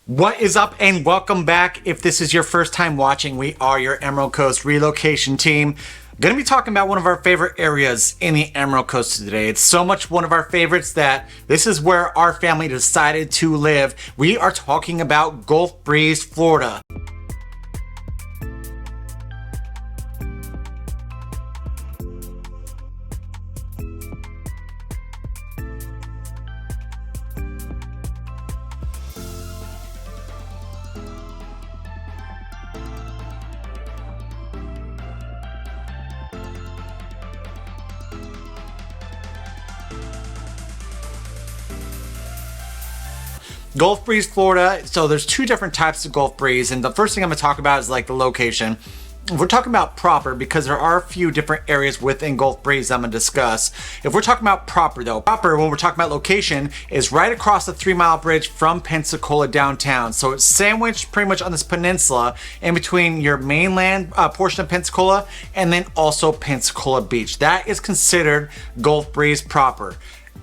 What is up and welcome back. If this is your first time watching, we are your Emerald Coast relocation team. Going to be talking about one of our favorite areas in the Emerald Coast today. It's so much one of our favorites that this is where our family decided to live. We are talking about Gulf Breeze, Florida. Gulf Breeze, Florida. So there's two different types of Gulf Breeze, and the first thing I'm going to talk about is like the location. If we're talking about proper, because there are a few different areas within Gulf Breeze I'm going to discuss. If we're talking about proper though, proper when we're talking about location is right across the 3-mile bridge from Pensacola downtown. So it's sandwiched pretty much on this peninsula in between your mainland portion of Pensacola and then also Pensacola Beach. That is considered Gulf Breeze proper.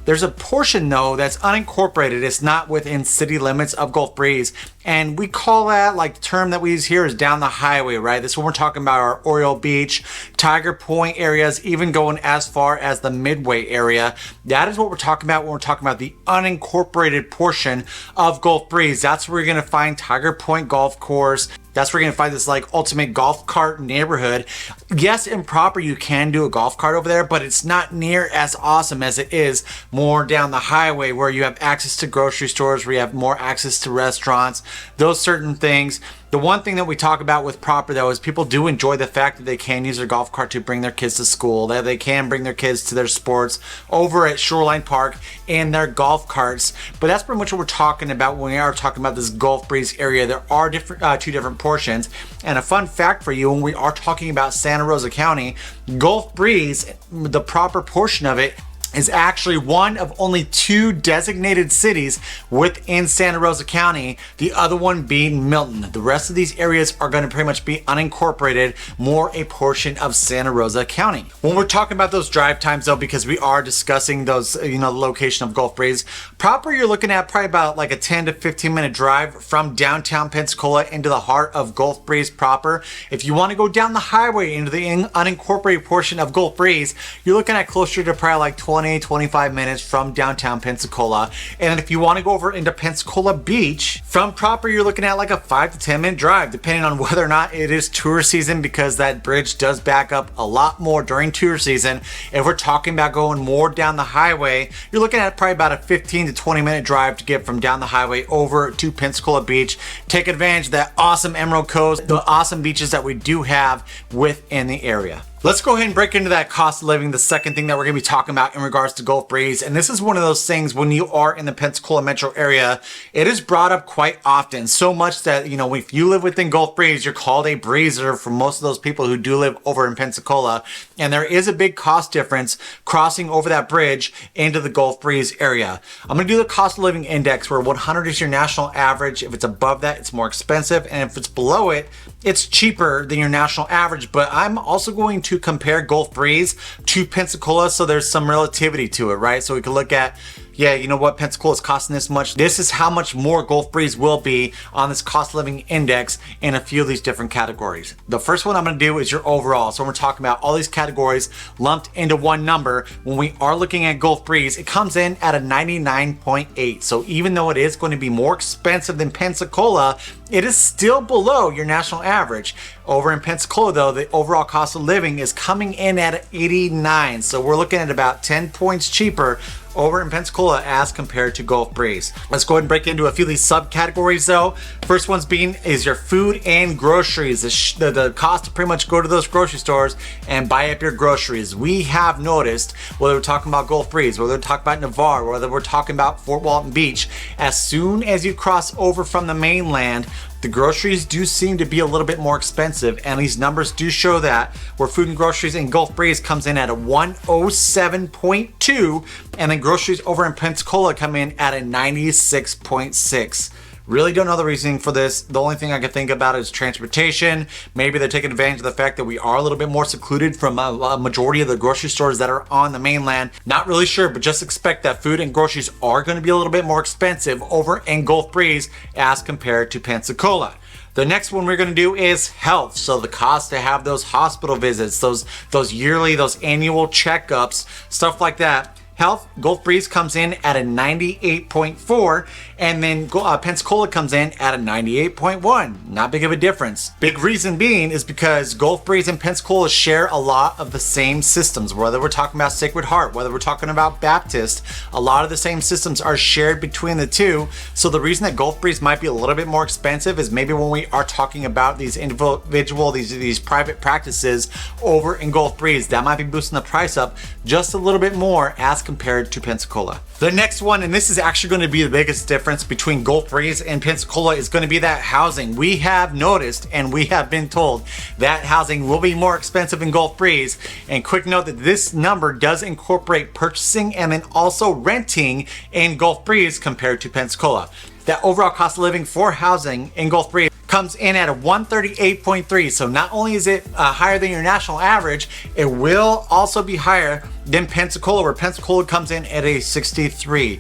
There's a portion though that's unincorporated. It's not within city limits of Gulf Breeze. And we call that, like the term that we use here is down the highway, right? This is when we're talking about our Oriole Beach, Tiger Point areas, even going as far as the Midway area. That is what we're talking about when we're talking about the unincorporated portion of Gulf Breeze. That's where you're gonna find Tiger Point Golf Course. That's where you're gonna find this like ultimate golf cart neighborhood. Yes, in proper you can do a golf cart over there, but it's not near as awesome as it is more down the highway where you have access to grocery stores, where you have more access to restaurants, those certain things. The one thing that we talk about with proper though is people do enjoy the fact that they can use their golf cart to bring their kids to school, that they can bring their kids to their sports over at Shoreline Park in their golf carts. But that's pretty much what we're talking about when we are talking about this Gulf Breeze area. There are two different portions. And a fun fact for you, when we are talking about Santa Rosa County, Gulf Breeze, the proper portion of it, is actually one of only 2 designated cities within Santa Rosa County, the other one being Milton. The rest of these areas are going to pretty much be unincorporated, more a portion of Santa Rosa County. When we're talking about those drive times though, because we are discussing those, the location of Gulf Breeze, proper you're looking at probably about like a 10 to 15 minute drive from downtown Pensacola into the heart of Gulf Breeze proper. If you want to go down the highway into the unincorporated portion of Gulf Breeze, you're looking at closer to probably like 25 minutes from downtown Pensacola. And if you want to go over into Pensacola Beach, from proper you're looking at like a 5 to 10 minute drive, depending on whether or not it is tourist season, because that bridge does back up a lot more during tourist season. If we're talking about going more down the highway, you're looking at probably about a 15 to 20 minute drive to get from down the highway over to Pensacola Beach. Take advantage of that awesome Emerald Coast, the awesome beaches that we do have within the area. Let's go ahead and break into that cost of living, the second thing that we're going to be talking about in regards to Gulf Breeze. And this is one of those things when you are in the Pensacola metro area, it is brought up quite often. So much that, if you live within Gulf Breeze, you're called a breezer for most of those people who do live over in Pensacola. And there is a big cost difference crossing over that bridge into the Gulf Breeze area. I'm going to do the cost of living index where 100 is your national average. If it's above that, it's more expensive. And if it's below it, it's cheaper than your national average. But I'm also going to compare Gulf Breeze to Pensacola, so there's some relativity to it, right? So we can look at, yeah, you know what, Pensacola is costing this much. This is how much more Gulf Breeze will be on this cost of living index in a few of these different categories. The first one I'm going to do is your overall. So we're talking about all these categories lumped into one number. When we are looking at Gulf Breeze, it comes in at a 99.8. So even though it is going to be more expensive than Pensacola, it is still below your national average. Over in Pensacola though, the overall cost of living is coming in at 89. So we're looking at about 10 points cheaper over in Pensacola as compared to Gulf Breeze. Let's go ahead and break into a few of these subcategories though. First one's is your food and groceries. The cost to pretty much go to those grocery stores and buy up your groceries. We have noticed, whether we're talking about Gulf Breeze, whether we're talking about Navarre, whether we're talking about Fort Walton Beach, as soon as you cross over from the mainland, the groceries do seem to be a little bit more expensive, and these numbers do show that, where food and groceries in Gulf Breeze comes in at a 107.2, and then groceries over in Pensacola come in at a 96.6. Really don't know the reasoning for this. The only thing I can think about is transportation. Maybe they're taking advantage of the fact that we are a little bit more secluded from a majority of the grocery stores that are on the mainland. Not really sure, but just expect that food and groceries are going to be a little bit more expensive over in Gulf Breeze as compared to Pensacola. The next one we're going to do is health. So the cost to have those hospital visits, those yearly, those annual checkups, stuff like that. Health, Gulf Breeze comes in at a 98.4, and then Pensacola comes in at a 98.1. Not big of a difference. Big reason being is because Gulf Breeze and Pensacola share a lot of the same systems. Whether we're talking about Sacred Heart, whether we're talking about Baptist, a lot of the same systems are shared between the two. So the reason that Gulf Breeze might be a little bit more expensive is maybe when we are talking about these these private practices over in Gulf Breeze, that might be boosting the price up just a little bit more as compared to Pensacola. The next one, and this is actually going to be the biggest difference between Gulf Breeze and Pensacola, is going to be that housing. We have noticed and we have been told that housing will be more expensive in Gulf Breeze. And quick note that this number does incorporate purchasing and then also renting in Gulf Breeze compared to Pensacola. That overall cost of living for housing in Gulf Breeze comes in at a 138.3. So not only is it higher than your national average, it will also be higher than Pensacola, where Pensacola comes in at a 63.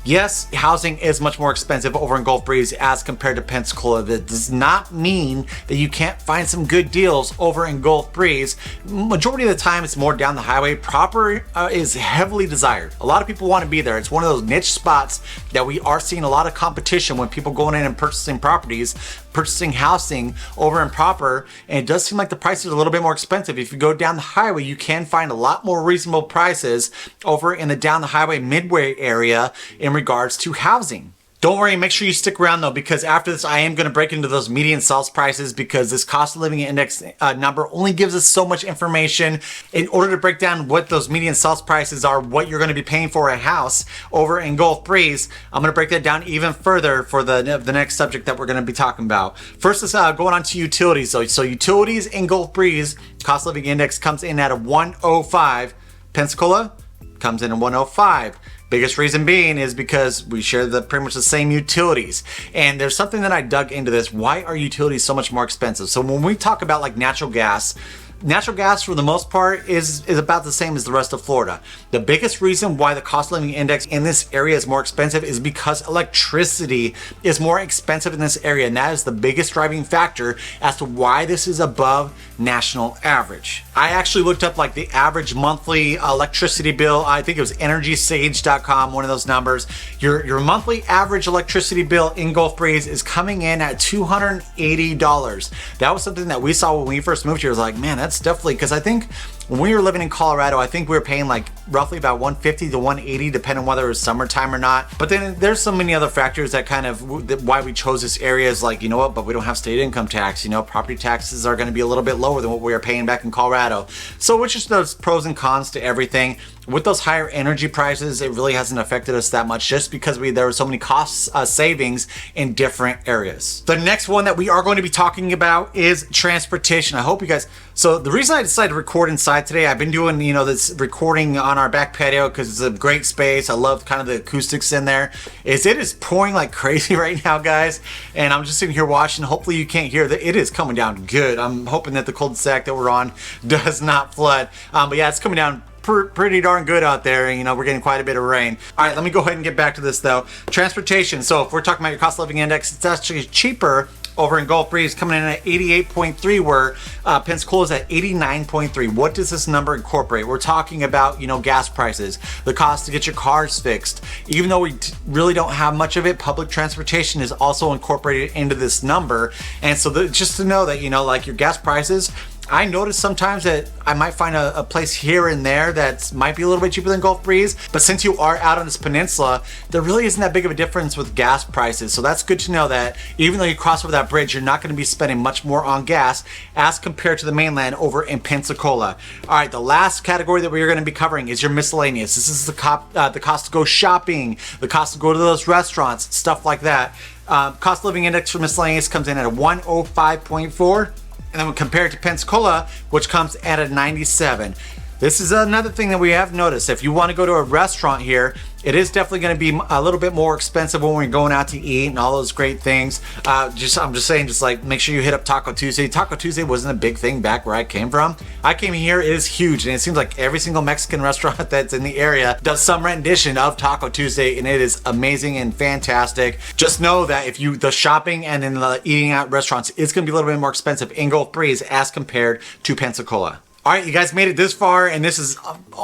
Yes, housing is much more expensive over in Gulf Breeze as compared to Pensacola. That does not mean that you can't find some good deals over in Gulf Breeze. Majority of the time, it's more down the highway. Proper is heavily desired. A lot of people want to be there. It's one of those niche spots that we are seeing a lot of competition when people going in and purchasing properties, purchasing housing over in Proper, and it does seem like the prices are a little bit more expensive. If you go down the highway, you can find a lot more reasonable prices over in the down the highway midway area in regards to housing. Don't worry, make sure you stick around though, because after this I am going to break into those median sales prices, because this cost of living index number only gives us so much information. In order to break down what those median sales prices are, what you're going to be paying for a house over in Gulf Breeze, I'm going to break that down even further for the next subject that we're going to be talking about. First is going on to utilities. So utilities in Gulf Breeze, cost of living index comes in at a 105. Pensacola comes in at 105. Biggest reason being is because we share pretty much the same utilities. And there's something that I dug into this. Why are utilities so much more expensive? So when we talk about like natural gas for the most part is about the same as the rest of Florida. The biggest reason why the cost of living index in this area is more expensive is because electricity is more expensive in this area, and that is the biggest driving factor as to why this is above national average. I actually looked up like the average monthly electricity bill. I think it was EnergySage.com, one of those numbers. Your monthly average electricity bill in Gulf Breeze is coming in at $280. That was something that we saw when we first moved here. It was like, man, that's definitely, because I think when we were living in Colorado, I think we were paying like roughly about 150 to 180, depending on whether it was summertime or not. But then there's so many other factors that kind of why we chose this area is like, you know what, but we don't have state income tax. You know, property taxes are going to be a little bit lower than what we were paying back in Colorado. So which is those pros and cons to everything. With those higher energy prices, it really hasn't affected us that much just because there were so many cost savings in different areas. The next one that we are going to be talking about is transportation. I hope you guys, so the reason I decided to record inside today, I've been doing, you know, this recording on our back patio because it's a great space. I love kind of the acoustics in there. It is pouring like crazy right now, guys. And I'm just sitting here watching. Hopefully you can't hear that. It is coming down good. I'm hoping that the cul-de-sac that we're on does not flood. But yeah, it's coming down pretty darn good out there. You know, we're getting quite a bit of rain. All right, let me go ahead and get back to this though. Transportation. So if we're talking about your cost of living index, it's actually cheaper over in Gulf Breeze, coming in at 88.3, where Pensacola is at 89.3. What does this number incorporate? We're talking about, you know, gas prices, the cost to get your cars fixed. Even though we really don't have much of it, public transportation is also incorporated into this number. And so just to know that, you know, like your gas prices, I notice sometimes that I might find a place here and there that might be a little bit cheaper than Gulf Breeze, but since you are out on this peninsula, there really isn't that big of a difference with gas prices. So that's good to know that even though you cross over that bridge, you're not going to be spending much more on gas as compared to the mainland over in Pensacola. All right, the last category that we're going to be covering is your miscellaneous. This is the cost to go shopping, the cost to go to those restaurants, stuff like that. Cost of living index for miscellaneous comes in at a 105.4. And then we compare it to Pensacola, which comes at a 97. This is another thing that we have noticed. If you want to go to a restaurant here, it is definitely going to be a little bit more expensive when we're going out to eat and all those great things. I'm just saying, just like make sure you hit up Taco Tuesday. Taco Tuesday wasn't a big thing back where I came from. I came here, it is huge, and it seems like every single Mexican restaurant that's in the area does some rendition of Taco Tuesday, and it is amazing and fantastic. Just know that if you, the shopping and then the eating at restaurants, it's going to be a little bit more expensive in Gulf Breeze as compared to Pensacola. All right, you guys made it this far, and this is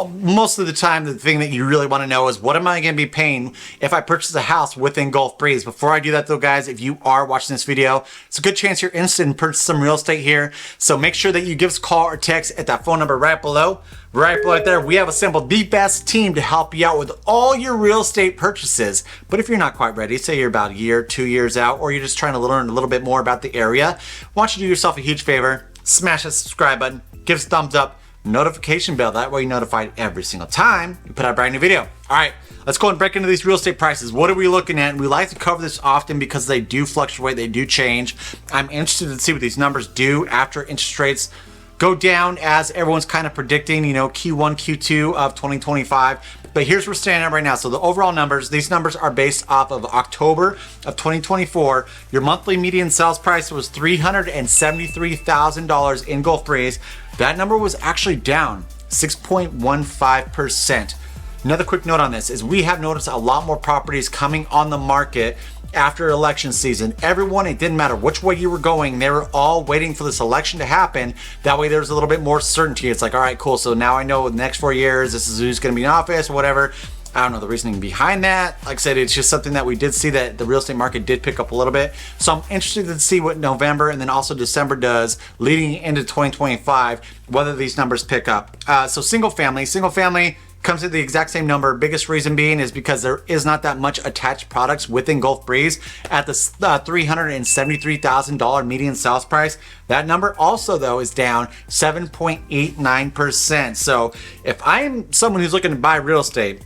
most of the time the thing that you really want to know is what am I going to be paying if I purchase a house within Gulf Breeze. Before I do that though, guys, if you are watching this video, it's a good chance you're interested in purchasing some real estate here. So make sure that you give us a call or text at that phone number right below. Right there, we have assembled the best team to help you out with all your real estate purchases. But if you're not quite ready, say you're about a year, 2 years out, or you're just trying to learn a little bit more about the area, why don't you do yourself a huge favor, smash that subscribe button, give us a thumbs up, notification bell, that way you're notified every single time we put out a brand new video. All right, let's go and break into these real estate prices. What are we looking at? And we like to cover this often because they do fluctuate, they do change. I'm interested to see what these numbers do after interest rates go down, as everyone's kind of predicting, you know, Q1, Q2 of 2025. But here's where we're standing at right now. So the overall numbers, these numbers are based off of October of 2024. Your monthly median sales price was $373,000 in Gulf Breeze. That number was actually down 6.15%. Another quick note on this is we have noticed a lot more properties coming on the market after election season. Everyone, it didn't matter which way you were going, they were all waiting for this election to happen. That way there's a little bit more certainty. It's like, all right, cool. So now I know the next 4 years, this is who's going to be in office or whatever. I don't know the reasoning behind that. Like I said, it's just something that we did see that the real estate market did pick up a little bit. So I'm interested to see what November and then also December does leading into 2025, whether these numbers pick up. So single family comes to the exact same number. Biggest reason being is because there is not that much attached products within Gulf Breeze at the $373,000 median sales price. That number also though is down 7.89%. So if I am someone who's looking to buy real estate,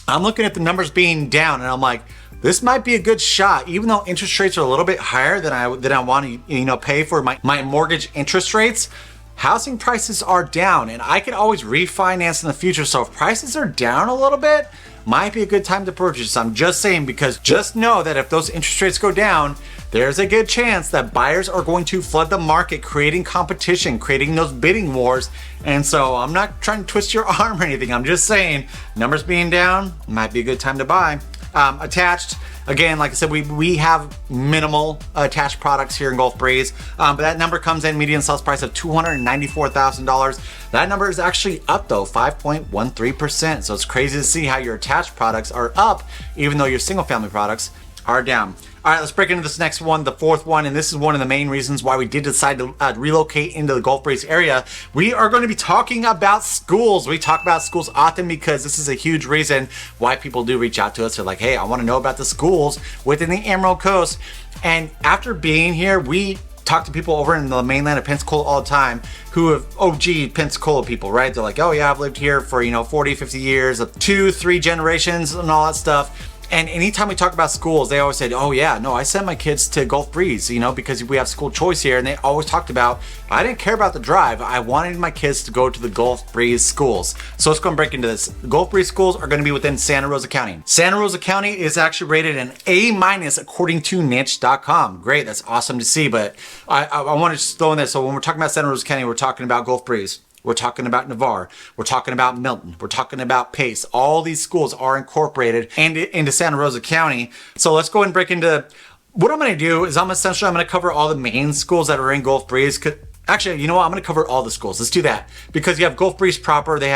I'm looking at the numbers being down and I'm like, this might be a good shot, even though interest rates are a little bit higher than I want to pay for my mortgage interest rates. Housing prices are down and I can always refinance in the future. So if prices are down a little bit, might be a good time to purchase. I'm just saying, because just know that if those interest rates go down, there's a good chance that buyers are going to flood the market, creating competition, creating those bidding wars. And so I'm not trying to twist your arm or anything. I'm just saying numbers being down might be a good time to buy. Attached, again, like I said, we have minimal attached products here in Gulf Breeze, but that number comes in median sales price of $294,000. That number is actually up though, 5.13%. So it's crazy to see how your attached products are up, even though your single family products are down. All right, let's break into this next one, the fourth one, and this is one of the main reasons why we did decide to relocate into the Gulf Breeze area. We are going to be talking about schools. We talk about schools often because this is a huge reason why people do reach out to us. They're like, hey, I want to know about the schools within the Emerald Coast. And after being here, we talk to people over in the mainland of Pensacola all the time who have OG Pensacola people, right? They're like, oh yeah, I've lived here for, 40, 50 years, 2, 3 generations and all that stuff. And anytime we talk about schools, they always said, oh yeah, no, I send my kids to Gulf Breeze, because we have school choice here. And they always talked about, I didn't care about the drive. I wanted my kids to go to the Gulf Breeze schools. So let's go and break into this. The Gulf Breeze schools are going to be within Santa Rosa County. Santa Rosa County is actually rated an A- according to niche.com. Great, that's awesome to see. But I want to just throw in this. So when we're talking about Santa Rosa County, we're talking about Gulf Breeze. We're talking about Navarre. We're talking about Milton. We're talking about Pace. All these schools are incorporated into Santa Rosa County. So let's go ahead and break into what I'm going to do is I'm going to cover all the main schools that are in Gulf Breeze. Actually, you know what? I'm going to cover all the schools. Let's do that. Because you have Gulf Breeze proper. They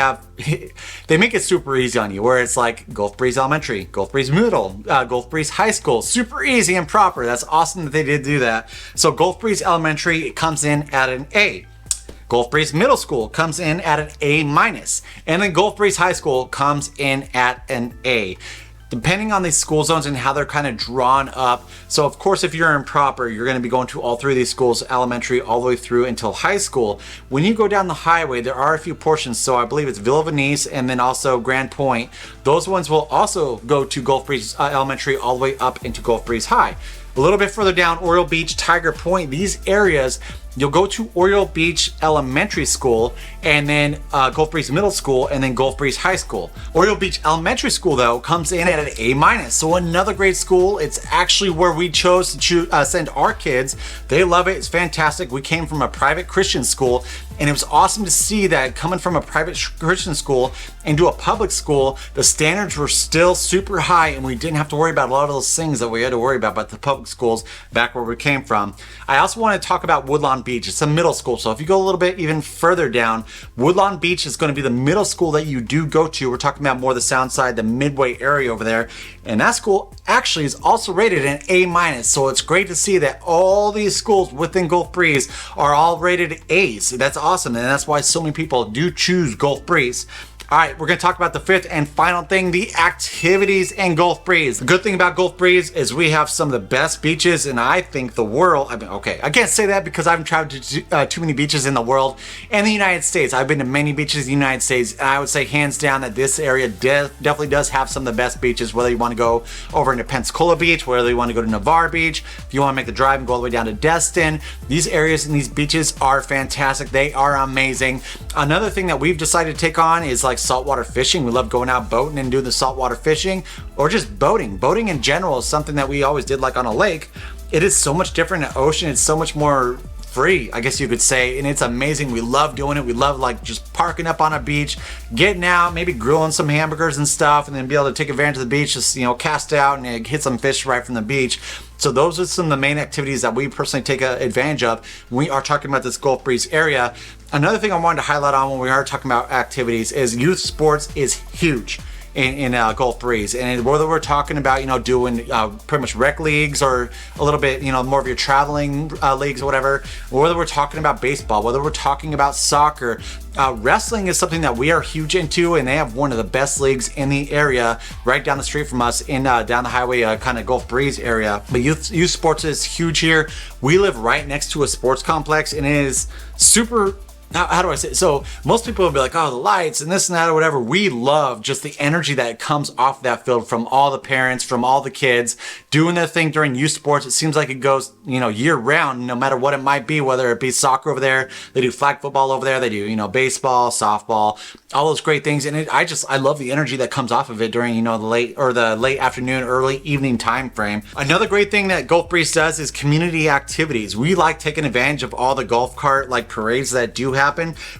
make it super easy on you, where it's like Gulf Breeze Elementary, Gulf Breeze Middle, Gulf Breeze High School. Super easy and proper. That's awesome that they did do that. So Gulf Breeze Elementary, it comes in at an A. Gulf Breeze Middle School comes in at an A-, and then Gulf Breeze High School comes in at an A. Depending on these school zones and how they're kind of drawn up. So of course, if you're in proper, you're going to be going to all 3 of these schools, elementary all the way through until high school. When you go down the highway, there are a few portions. So I believe it's Villa Venice and then also Grand Point. Those ones will also go to Gulf Breeze Elementary all the way up into Gulf Breeze High. A little bit further down, Oriole Beach, Tiger Point, these areas you'll go to Oriole Beach Elementary School, and then Gulf Breeze Middle School, and then Gulf Breeze High School. Oriole Beach Elementary School, though, comes in at an A-, so another great school. It's actually where we chose to send our kids. They love it. It's fantastic. We came from a private Christian school, and it was awesome to see that coming from a private Christian school into a public school, the standards were still super high, and we didn't have to worry about a lot of those things that we had to worry about the public schools back where we came from. I also want to talk about Woodlawn Beach. It's a middle school, so if you go a little bit even further down, Woodlawn Beach is going to be the middle school that you do go to. We're talking about more the Sound Side, the Midway area over there, and that school actually is also rated an A-, so it's great to see that all these schools within Gulf Breeze are all rated A's. That's awesome, and that's why so many people do choose Gulf Breeze. All right, we're gonna talk about the fifth and final thing, the activities in Gulf Breeze. The good thing about Gulf Breeze is we have some of the best beaches in, I think, the world. I mean, okay, I can't say that because I haven't traveled to too many beaches in the world and the United States. I've been to many beaches in the United States, and I would say hands down that this area definitely does have some of the best beaches, whether you wanna go over into Pensacola Beach, whether you wanna go to Navarre Beach, if you wanna make the drive and go all the way down to Destin. These areas and these beaches are fantastic. They are amazing. Another thing that we've decided to take on is like saltwater fishing. We love going out boating and doing the saltwater fishing, or just boating. Boating in general is something that we always did like on a lake. It is so much different in the ocean. It's so much more free, I guess you could say, and it's amazing. We love doing it. We love like just parking up on a beach, getting out, maybe grilling some hamburgers and stuff, and then be able to take advantage of the beach, just, you know, cast out and hit some fish right from the beach. So those are some of the main activities that we personally take advantage of when we are talking about this Gulf Breeze area. Another thing I wanted to highlight on when we are talking about activities is youth sports is huge in Gulf Breeze, and whether we're talking about, you know, doing pretty much rec leagues or a little bit, you know, more of your traveling leagues or whatever, or whether we're talking about baseball, whether we're talking about soccer, wrestling is something that we are huge into, and they have one of the best leagues in the area right down the street from us in down the highway, kind of Gulf Breeze area. But youth sports is huge here. We live right next to a sports complex, and it is super. How do I say it? So most people will be like, oh, the lights and this and that or whatever. We love just the energy that comes off that field from all the parents, from all the kids doing their thing during youth sports. It seems like it goes, you know, year round, no matter what it might be, whether it be soccer over there, they do flag football over there, they do, you know, baseball, softball, all those great things. And I love the energy that comes off of it during, you know, the late afternoon, early evening time frame. Another great thing that Gulf Breeze does is community activities. We like taking advantage of all the golf cart like parades that do happen.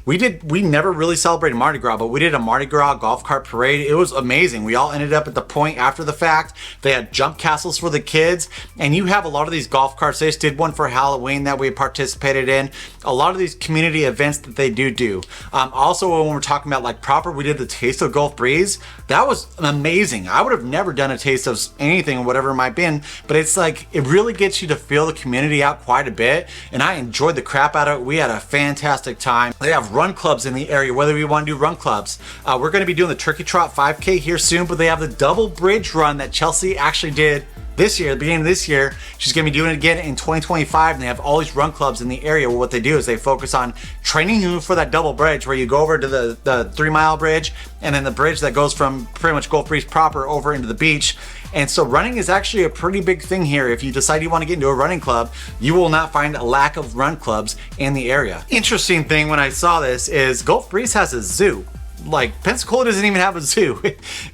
We never really celebrated Mardi Gras, but we did a Mardi Gras golf cart parade. It was amazing. We all ended up at the point after the fact. They had jump castles for the kids, and you have a lot of these golf carts. They just did one for Halloween that we participated in. A lot of these community events that they do. Also, when we're talking about like proper, we did the Taste of Gulf Breeze. That was amazing. I would have never done a taste of anything, whatever it might be, but it's like, it really gets you to feel the community out quite a bit, and I enjoyed the crap out of it. We had a fantastic time. They have run clubs in the area, whether we want to do run clubs. We're going to be doing the Turkey Trot 5K here soon, but they have the double bridge run that Chelsea actually did this year, the beginning of this year. She's going to be doing it again in 2025, and they have all these run clubs in the area. Well, what they do is they focus on training you for that double bridge, where you go over to the 3 Mile Bridge, and then the bridge that goes from pretty much Gulf Breeze proper over into the beach. And so running is actually a pretty big thing here. If you decide you want to get into a running club, you will not find a lack of run clubs in the area. Interesting thing when I saw this is Gulf Breeze has a zoo. Like, Pensacola doesn't even have a zoo.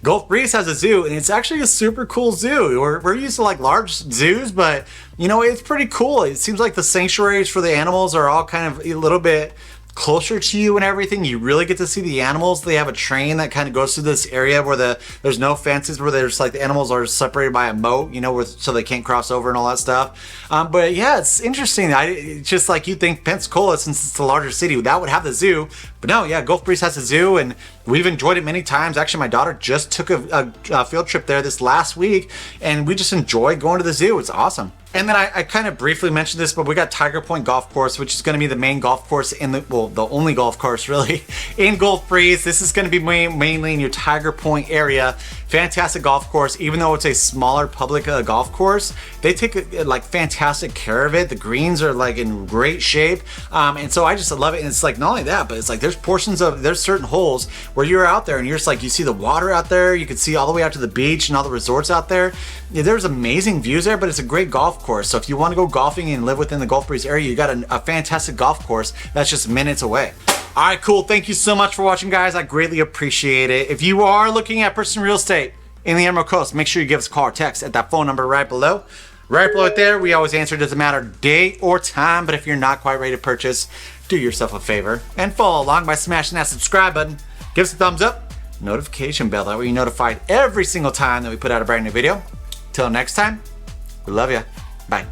Gulf Breeze has a zoo, and it's actually a super cool zoo. We're used to like large zoos, but you know, it's pretty cool. It seems like the sanctuaries for the animals are all kind of a little bit closer to you and everything. You really get to see the animals. They have a train that kind of goes through this area where there's no fences, where there's like the animals are separated by a moat, you know, so they can't cross over and all that stuff. But yeah, it's interesting. It's just like, you think Pensacola, since it's a larger city, that would have the zoo. But no, yeah, Gulf Breeze has a zoo, and we've enjoyed it many times. Actually, my daughter just took a field trip there this last week, and we just enjoy going to the zoo. It's awesome. And then I kind of briefly mentioned this, but we got Tiger Point Golf Course, which is going to be the main golf course the only golf course really in Gulf Breeze. This is going to be mainly in your Tiger Point area. Fantastic golf course. Even though it's a smaller public golf course, they take like fantastic care of it. The greens are like in great shape, and so I just love it. And it's like, not only that, but it's like there's certain holes where you're out there and you're just like, you see the water out there, you can see all the way out to the beach and all the resorts out there. Yeah, there's amazing views there, but it's a great golf course. So if you want to go golfing and live within the Gulf Breeze area, you got a fantastic golf course that's just minutes away. All right, cool. Thank you so much for watching, guys. I greatly appreciate it. If you are looking at purchasing real estate in the Emerald Coast, make sure you give us a call or text at that phone number right below. Right below it there, we always answer. It doesn't matter date or time, but if you're not quite ready to purchase, do yourself a favor and follow along by smashing that subscribe button. Give us a thumbs up, notification bell, that way you're notified every single time that we put out a brand new video. Till next time, we love you. Bye.